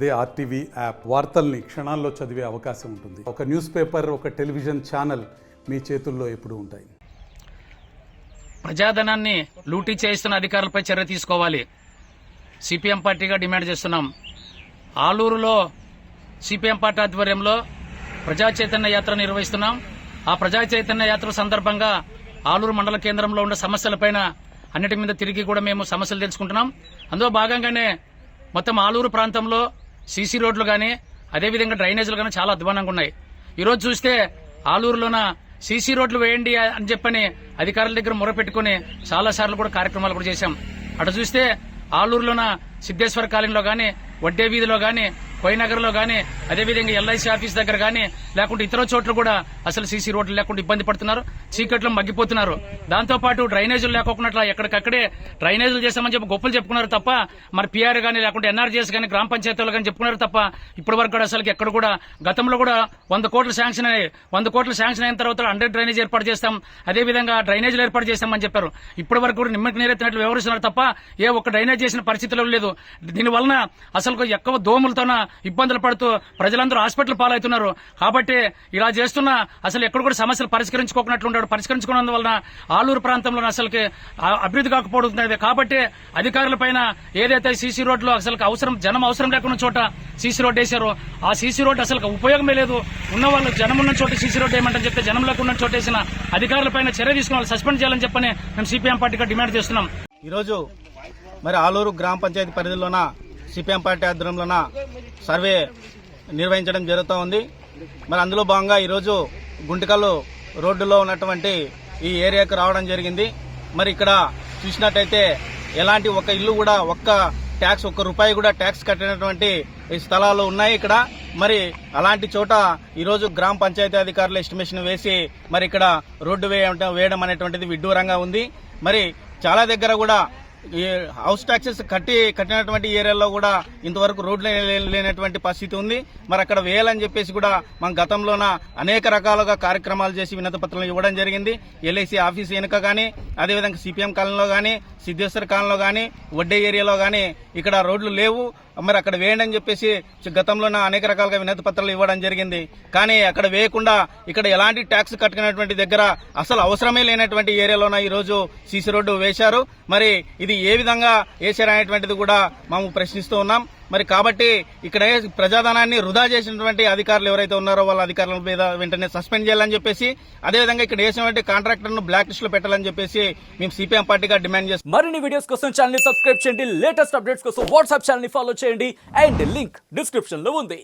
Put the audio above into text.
అదే RTV app వార్తల్ని క్షణాల్లో చదివే అవకాశం ఉంటుంది. ఒక న్యూస్ పేపర్, ఒక టెలివిజన్ ఛానల్ మీ చేతుల్లో ఎప్పుడూ ఉంటాయి. ప్రజాధనాన్ని లూటీ చేయిస్తున్న అధికారులపై చర్య తీసుకోవాలి. సిపిఎం పార్టీగా డిమాండ్ చేస్తున్నాం. ఆలూరులో సిపిఎం పార్టీ ఆధ్వర్యంలో ప్రజా చైతన్య యాత్ర నిర్వహిస్తున్నాం. ఆ ప్రజా చైతన్య యాత్ర సందర్భంగా ఆలూరు మండల కేంద్రంలో ఉన్న సమస్యలపైన అన్నిటి మీద తిరిగి కూడా మేము సమస్యలు తెలుసుకుంటున్నాం. అందులో భాగంగానే మొత్తం ఆలూరు ప్రాంతంలో సీసీ రోడ్లు కానీ అదేవిధంగా డ్రైనేజీలు కానీ చాలా అధ్వానంగా ఉన్నాయి. ఈరోజు చూస్తే ఆలూరులోన సీసీ రోడ్లు వేయండి అని చెప్పని అధికారుల దగ్గర మొరపెట్టుకుని చాలా సార్లు కూడా కార్యక్రమాలు కూడా చేశాం. అటు చూస్తే ఆలూరులోన సిద్దేశ్వర కాలనీలో కానీ, వడ్డే వీధిలో కానీ, కోయినగర్లో కానీ, అదేవిధంగా ఎల్ఐసి ఆఫీస్ దగ్గర కానీ, లేకుంటే ఇతర చోట్ల కూడా అసలు సీసీ రోడ్లు లేకుండా ఇబ్బంది పడుతున్నారు. చీకట్లో మగ్గిపోతున్నారు. దాంతోపాటు డ్రైనేజీలు లేకోకుండా ఎక్కడికక్కడే డ్రైనేజీలు చేశామని చెప్పి గొప్పలు చెప్పుకున్నారు తప్ప, మరి పీఆర్ కానీ లేకుంటే ఎన్ఆర్జీఎస్ కానీ గ్రామ పంచాయతీలు కానీ చెప్పుకున్నారు తప్ప ఇప్పటి వరకు కూడా అసలు ఎక్కడ కూడా గతంలో కూడా 100 కోట్లు శాంక్షన్ అయ్యాయి. 100 కోట్లు శాంక్షన్ అయిన తర్వాత అండర్ డ్రైనేజ్ ఏర్పాటు చేస్తాం, అదేవిధంగా డ్రైనేజీలు ఏర్పాటు చేస్తామని చెప్పారు. ఇప్పటి వరకు కూడా నిమ్మకి నీరెత్తినట్లు వ్యవహరిస్తున్నారు తప్ప ఏ ఒక్క డ్రైనేజ్ చేసిన పరిస్థితులు లేదు. దీనివలన అసలు ఎక్కువ దోమలతోన ఇబ్బందులు పడుతూ ప్రజలందరూ హాస్పిటల్ పాలవుతున్నారు. కాబట్టి ఇలా చేస్తున్నా అసలు ఎక్కడ కూడా సమస్యలు పరిష్కరించుకున్నందువలన ఆలూరు ప్రాంతంలో అసలుకి అభివృద్ధి కాకపోతుంది. కాబట్టి అధికారులపైన ఏదైతే సీసీ రోడ్లు అసలు జనం అవసరం లేకున్న చోట సీసీ రోడ్ వేశారో ఆ సీసీ రోడ్ అసలు ఉపయోగమే లేదు. ఉన్న వాళ్ళు జనం ఉన్న చోట సీసీ రోడ్ ఏమంటారు చెప్తే జనం లేకుండా చోట వేసిన అధికారులపైన చర్య తీసుకుని సస్పెండ్ చేయాలని చెప్పని మేము సిపిఎం పార్టీగా డిమాండ్ చేస్తున్నాం. ఈరోజు మరి ఆలూరు గ్రామ పంచాయతీ పరిధిలోన సిపిఎం పార్టీ ఆధ్వర్యంలోన సర్వే నిర్వహించడం జరుగుతూ ఉంది. మరి అందులో భాగంగా ఈరోజు గుంటికల్లు రోడ్డులో ఉన్నటువంటి ఈ ఏరియాకు రావడం జరిగింది. మరి ఇక్కడ చూసినట్టయితే ఎలాంటి ఒక ఇల్లు కూడా ఒక్క రూపాయి కూడా ట్యాక్స్ కట్టినటువంటి స్థలాలు ఉన్నాయి ఇక్కడ. మరి అలాంటి చోట ఈరోజు గ్రామ పంచాయతీ అధికారులు ఎస్టిమేషన్ వేసి మరి ఇక్కడ రోడ్డు వేయడం అనేటువంటిది విడ్డూరంగా ఉంది. మరి చాలా దగ్గర కూడా ఈ హౌస్ ట్యాక్సెస్ కట్టినటువంటి ఏరియాలో కూడా ఇంతవరకు రోడ్లు లేనటువంటి పరిస్థితి ఉంది. మరి అక్కడ వేయాలని చెప్పేసి కూడా మన గతంలోన అనేక రకాలుగా కార్యక్రమాలు చేసి వినతి పత్రాలు ఇవ్వడం జరిగింది. ఎల్ఐసి ఆఫీస్ వెనుక కానీ, అదేవిధంగా సిపిఎం కాలనీలో కానీ, సిద్దేశ్వర కాలనీలో కానీ, వడ్డే ఏరియాలో కానీ ఇక్కడ రోడ్లు లేవు. మరి అక్కడ వేయండి అని చెప్పేసి గతంలోనే అనేక రకాలుగా వినతి పత్రాలు ఇవ్వడం జరిగింది. కానీ అక్కడ వేయకుండా ఇక్కడ ఎలాంటి ట్యాక్స్ కట్టుకునేటువంటి దగ్గర అసలు అవసరమే లేనటువంటి ఏరియాలోన ఈరోజు సీసీ రోడ్డు వేశారు. మరి ఇది ఏ విధంగా వేశారనేటువంటిది కూడా మేము ప్రశ్నిస్తూ ఉన్నాం. మరి కాబట్టి ఇక్కడ ప్రజాధనాన్ని వృధా చేసినటువంటి అధికారులు ఎవరైతే ఉన్నారో వాళ్ళ అధికారుల మీద వెంటనే సస్పెండ్ చేయాలని చెప్పేసి, అదేవిధంగా ఇక్కడ వేసినటువంటి కాంట్రాక్టర్ ను బ్లాక్ లిస్ట్ లో పెట్టాలని చెప్పేసి మేము సిపిఎం పార్టీగా డిమాండ్ చేస్తాం. మరిన్ని వీడియోస్ కోసం ఛానల్ ని సబ్స్క్రైబ్ చేయండి. లేటెస్ట్ అప్డేట్స్ కోసం వాట్సాప్ ఛానల్ ని ఫాలో చేయండి. అండ్ లింక్ డిస్క్రిప్షన్ లో ఉంది.